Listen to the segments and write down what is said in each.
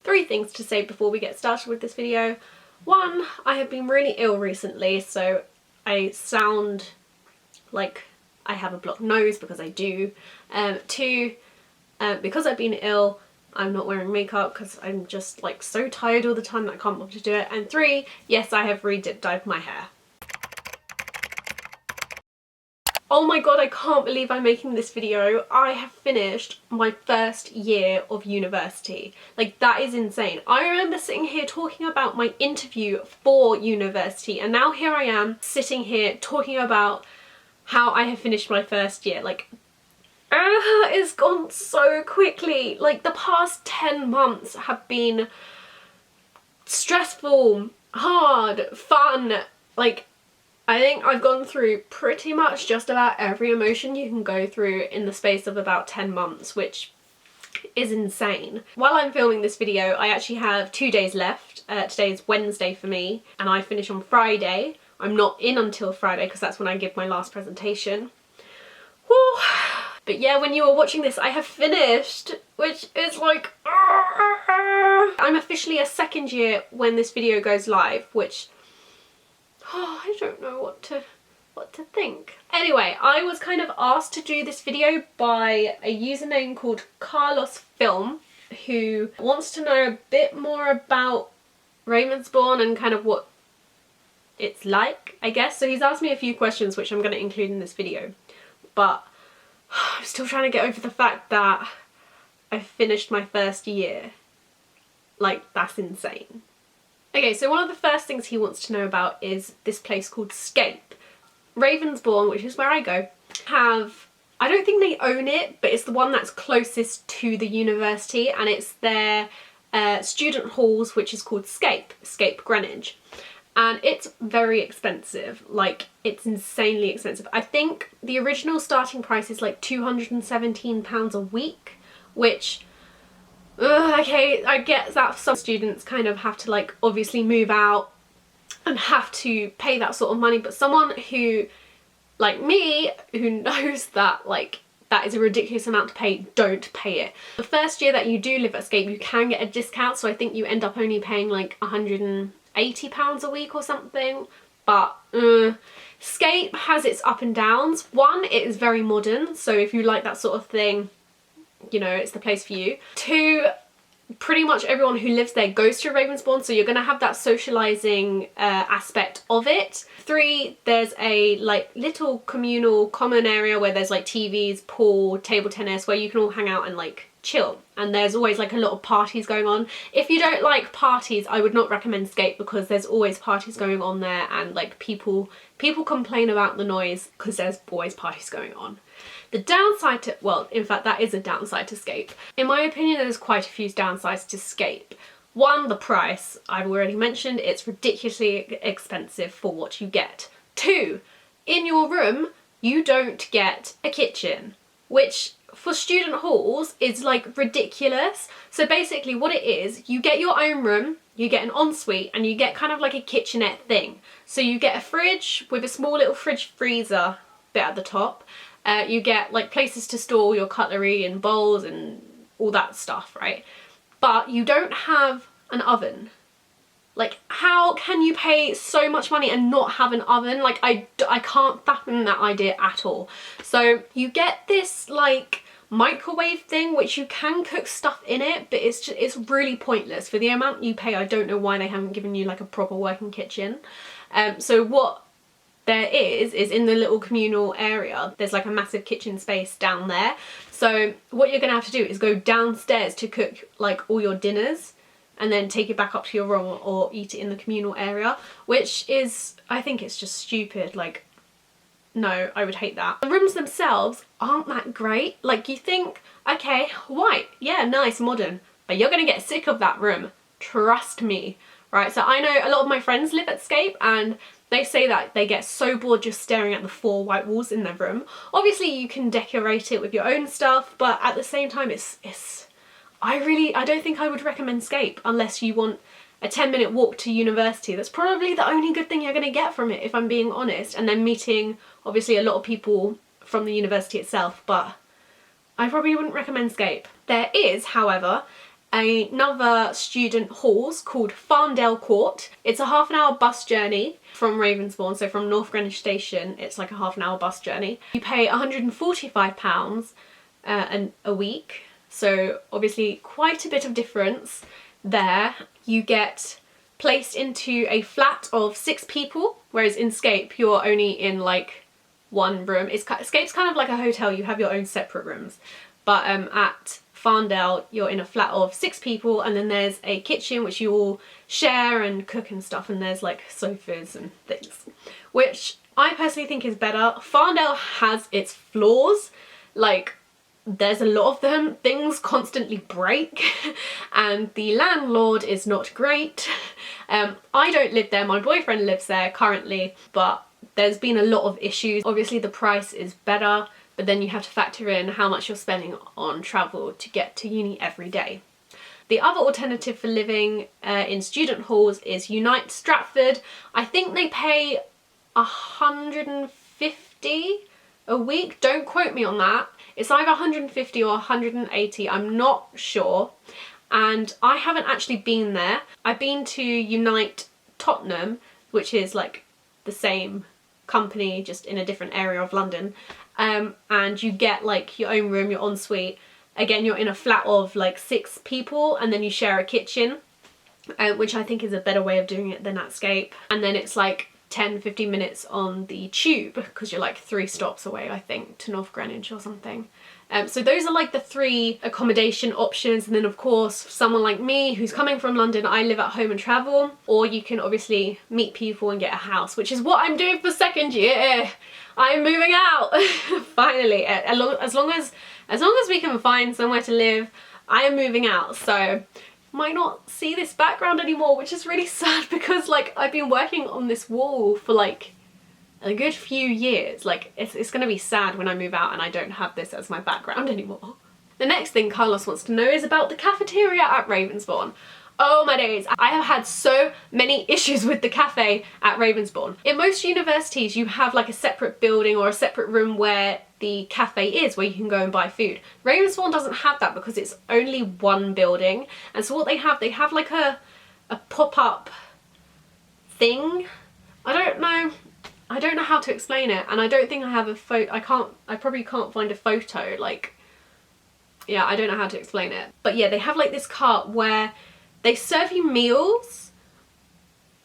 Three things to say before we get started with this video. One, I have been really ill recently, so I sound like I have a blocked nose because I do. Two, because I've been ill, I'm not wearing makeup because I'm just like so tired all the time that I can't bother to do it. And three, yes, I have re-dip dyed my hair. Oh my god, I can't believe I'm making this video. I have finished my first year of university. Like, that is insane. I remember sitting here talking about my interview for university, and now here I am sitting here talking about how I have finished my first year. Like, it's gone so quickly. Like, the past 10 months have been stressful, hard, fun. Like, I think I've gone through pretty much just about every emotion you can go through in the space of about 10 months, which is insane. While I'm filming this video, I actually have 2 days left. Today is Wednesday for me, and I finish on Friday. I'm not in until Friday because that's when I give my last presentation. Whew. But yeah, when you are watching this, I have finished, which is like... I'm officially a second year when this video goes live, which... oh, I don't know what to think. Anyway, I was kind of asked to do this video by a username called Carlos Film, who wants to know a bit more about Ravensbourne and kind of what it's like, I guess. So he's asked me a few questions which I'm going to include in this video, but I'm still trying to get over the fact that I finished my first year. Like, that's insane. Okay, so one of the first things he wants to know about is this place called Scape. Ravensbourne, which is where I go, have, I don't think they own it, but it's the one that's closest to the university, and it's their student halls, which is called Scape Greenwich. And it's very expensive, like, it's insanely expensive. I think the original starting price is like £217 a week, which... okay, I get that some students kind of have to, like, obviously move out and have to pay that sort of money, but someone who, like me, who knows that, like, that is a ridiculous amount to pay, don't pay it. The first year that you do live at Scape, you can get a discount, so I think you end up only paying like £180 a week or something, but Scape has its up and downs. One, it is very modern, so if you like that sort of thing, you know, it's the place for you. Two, pretty much everyone who lives there goes to Ravensbourne, so you're going to have that socialising aspect of it. Three, there's a like little communal common area where there's like TVs, pool, table tennis, where you can all hang out and like chill, and there's always like a lot of parties going on. If you don't like parties, I would not recommend Scape because there's always parties going on there, and like people complain about the noise because there's always parties going on. The downside to, well, in fact that is a downside to Scape. In my opinion, there's quite a few downsides to Scape. One, the price. I've already mentioned it's ridiculously expensive for what you get. Two, in your room you don't get a kitchen, which for student halls is like ridiculous. So basically what it is, you get your own room, you get an ensuite, and you get kind of like a kitchenette thing. So you get a fridge with a small little fridge freezer bit at the top. You get like places to store your cutlery and bowls and all that stuff, right? But you don't have an oven. Like, how can you pay so much money and not have an oven? Like, I can't fathom that idea at all. So you get this like microwave thing which you can cook stuff in it, but it's really pointless. For the amount you pay, I don't know why they haven't given you like a proper working kitchen. So what there is in the little communal area, there's like a massive kitchen space down there. So what you're gonna have to do is go downstairs to cook like all your dinners and then take it back up to your room or eat it in the communal area, which is, I think it's just stupid. Like, no, I would hate that. The rooms themselves aren't that great. Like, you think, okay, white, yeah, nice, modern, but you're gonna get sick of that room, trust me, right? So I know a lot of my friends live at Scape, and they say that they get so bored just staring at the 4 white walls in their room. Obviously you can decorate it with your own stuff, but at the same time I don't think I would recommend Scape unless you want a 10-minute walk to university. That's probably the only good thing you're going to get from it, if I'm being honest, and then meeting obviously a lot of people from the university itself, but I probably wouldn't recommend Scape. There is, however, another student halls called Farndale Court. It's a half-an-hour bus journey from Ravensbourne, so from North Greenwich Station it's like a half-an-hour bus journey. You pay £145 a week, so obviously quite a bit of difference there. You get placed into a flat of 6 people, whereas in Scape you're only in like one room. Scape's kind of like a hotel, you have your own separate rooms, but at Farndale you're in a flat of 6 people, and then there's a kitchen which you all share and cook and stuff, and there's like sofas and things, which I personally think is better. Farndale has its flaws, like there's a lot of them, things constantly break and the landlord is not great. I don't live there, my boyfriend lives there currently, but there's been a lot of issues. Obviously the price is better, but then you have to factor in how much you're spending on travel to get to uni every day. The other alternative for living in student halls is Unite Stratford. I think they pay £150 a week, don't quote me on that. It's either 150 or 180, I'm not sure. And I haven't actually been there. I've been to Unite Tottenham, which is like the same company, just in a different area of London. And you get like your own room, your ensuite. Again, you're in a flat of like 6 people, and then you share a kitchen, which I think is a better way of doing it than at Scape. And then it's like 10-15 minutes on the tube, because you're like 3 stops away, I think, to North Greenwich or something. So those are like the 3 accommodation options. And then of course, someone like me who's coming from London, I live at home and travel, or you can obviously meet people and get a house, which is what I'm doing for second year. I'm moving out finally. As long as we can find somewhere to live, I am moving out. So might not see this background anymore, which is really sad, because like I've been working on this wall for like a good few years. Like it's gonna be sad when I move out and I don't have this as my background anymore. The next thing Carlos wants to know is about the cafeteria at Ravensbourne. Oh my days, I have had so many issues with the cafe at Ravensbourne. In most universities you have like a separate building or a separate room where the cafe is, where you can go and buy food. Ravensbourne doesn't have that because it's only one building, and so what they have like a pop-up thing. I don't know how to explain it, and I don't think I have a photo. I probably can't find a photo, like, yeah, I don't know how to explain it. But yeah, they have like this cart where they serve you meals,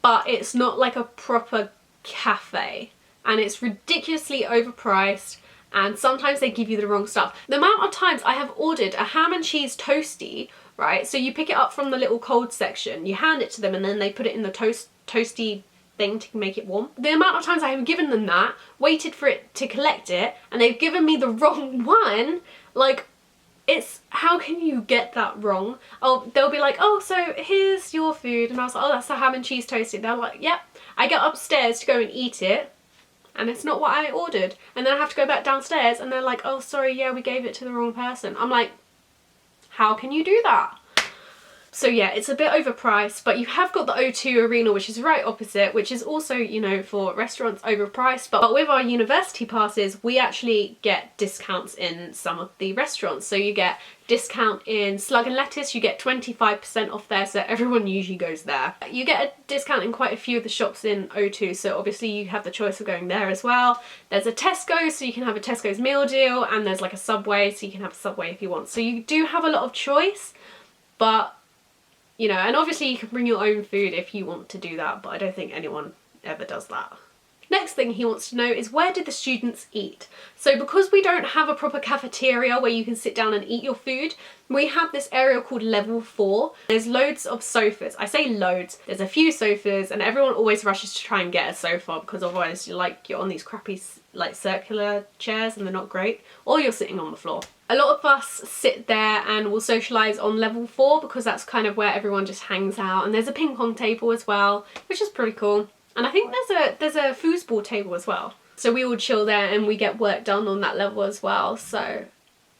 but it's not like a proper cafe, and it's ridiculously overpriced, and sometimes they give you the wrong stuff. The amount of times I have ordered a ham and cheese toasty, right? So you pick it up from the little cold section, you hand it to them, and then they put it in the toasty thing to make it warm. The amount of times I have given them that, waited for it to collect it, and they've given me the wrong one, like, it's, how can you get that wrong? Oh, they'll be like, oh, so here's your food, and I was like, oh, that's a ham and cheese toasty. They're like, yep. I get upstairs to go and eat it, and it's not what I ordered, and then I have to go back downstairs, and they're like, oh, sorry, yeah, we gave it to the wrong person. I'm like, how can you do that? So yeah, it's a bit overpriced, but you have got the O2 Arena, which is right opposite, which is also, you know, for restaurants overpriced. But with our university passes, we actually get discounts in some of the restaurants. So you get discount in Slug and Lettuce, you get 25% off there, so everyone usually goes there. You get a discount in quite a few of the shops in O2, so obviously you have the choice of going there as well. There's a Tesco, so you can have a Tesco's meal deal, and there's like a Subway, so you can have a Subway if you want. So you do have a lot of choice, but you know, and obviously you can bring your own food if you want to do that, but I don't think anyone ever does that. Next thing he wants to know is, where do the students eat? So because we don't have a proper cafeteria where you can sit down and eat your food, we have this area called level 4. There's loads of sofas. I say loads, there's a few sofas, and everyone always rushes to try and get a sofa, because otherwise you're on these crappy like circular chairs and they're not great, or you're sitting on the floor. A lot of us sit there and will socialise on level 4 because that's kind of where everyone just hangs out, and there's a ping pong table as well, which is pretty cool. And I think there's a foosball table as well. So we all chill there and we get work done on that level as well. So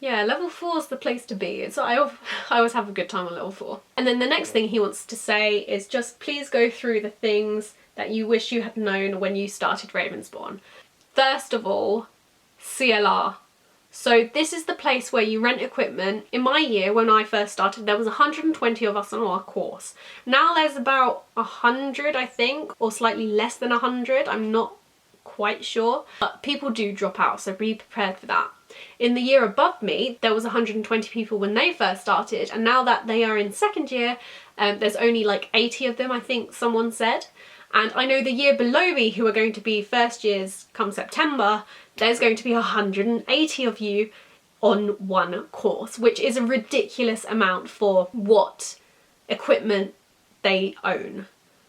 yeah, level 4 is the place to be. So I always have a good time on level 4. And then the next thing he wants to say is, just please go through the things that you wish you had known when you started Ravensbourne. First of all, CLR. So this is the place where you rent equipment. In my year, when I first started, there was 120 of us on our course. Now there's about 100, I think, or slightly less than 100. I'm not quite sure, but people do drop out, so be prepared for that. In the year above me, there was 120 people when they first started, and now that they are in second year, there's only like 80 of them, I think someone said. And I know the year below me, who are going to be first years come September, there's going to be 180 of you on one course, which is a ridiculous amount for what equipment they own.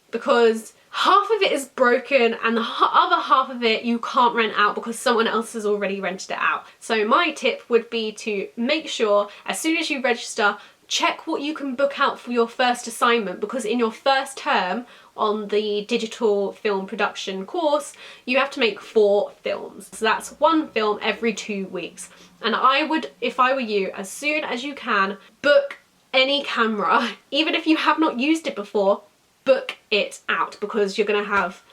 Because half of it is broken and the other half of it you can't rent out because someone else has already rented it out. So my tip would be to make sure, as soon as you register, check what you can book out for your first assignment, because in your first term on the digital film production course, you have to make 4 films. So that's 1 film every 2 weeks. And I would, if I were you, as soon as you can, book any camera, even if you have not used it before, book it out, because you're gonna have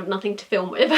nothing to film with,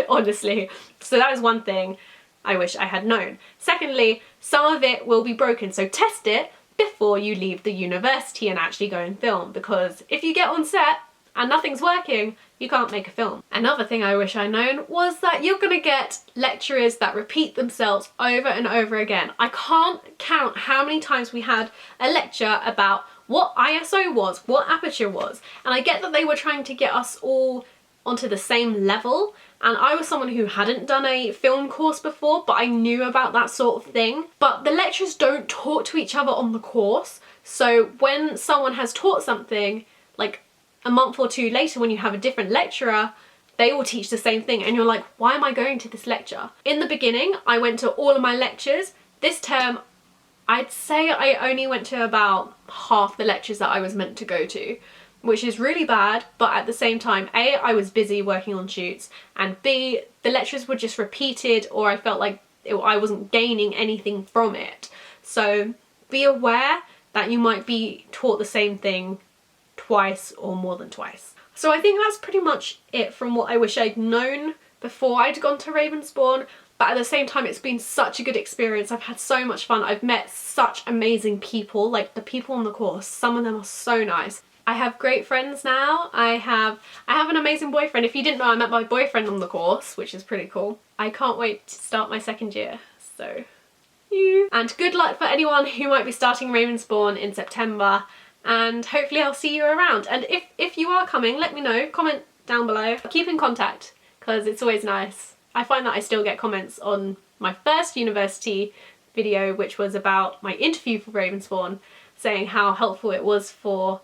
honestly. So that is one thing I wish I had known. Secondly, some of it will be broken, so test it before you leave the university and actually go and film, because if you get on set and nothing's working, you can't make a film. Another thing I wish I'd known was that you're gonna get lecturers that repeat themselves over and over again. I can't count how many times we had a lecture about what ISO was, what aperture was, and I get that they were trying to get us all onto the same level, and I was someone who hadn't done a film course before, but I knew about that sort of thing. But the lecturers don't talk to each other on the course, so when someone has taught something, like a month or 2 later when you have a different lecturer, they all teach the same thing and you're like, why am I going to this lecture? In the beginning, I went to all of my lectures. This term, I'd say I only went to about half the lectures that I was meant to go to, which is really bad, but at the same time, A, I was busy working on shoots, and B, the lectures were just repeated, or I felt like I wasn't gaining anything from it. So be aware that you might be taught the same thing twice or more than twice. So I think that's pretty much it from what I wish I'd known before I'd gone to Ravensbourne. But at the same time, it's been such a good experience. I've had so much fun. I've met such amazing people, like the people on the course. Some of them are so nice. I have great friends now. I have an amazing boyfriend. If you didn't know, I met my boyfriend on the course, which is pretty cool. I can't wait to start my second year, so you. And good luck for anyone who might be starting Ravensbourne in September, and hopefully I'll see you around. And if you are coming, let me know. Comment down below. Keep in contact, because it's always nice. I find that I still get comments on my first university video, which was about my interview for Ravensbourne, saying how helpful it was for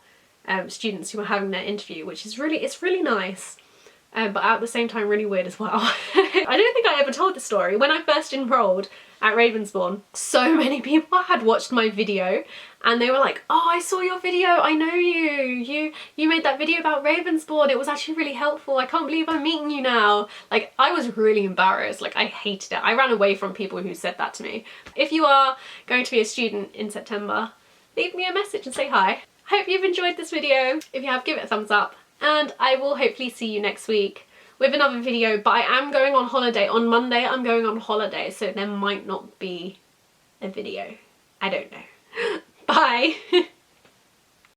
students who were having their interview, which is really nice, but at the same time really weird as well. I don't think I ever told the story. When I first enrolled at Ravensbourne, so many people had watched my video and they were like, oh, I saw your video, I know you made that video about Ravensbourne, it was actually really helpful, I can't believe I'm meeting you now. Like, I was really embarrassed, like I hated it. I ran away from people who said that to me. If you are going to be a student in September, leave me a message and say hi. Hope you've enjoyed this video. If you have, give it a thumbs up, and I will hopefully see you next week with another video. But I am going on holiday. On Monday I'm going on holiday, so there might not be a video. I don't know. Bye!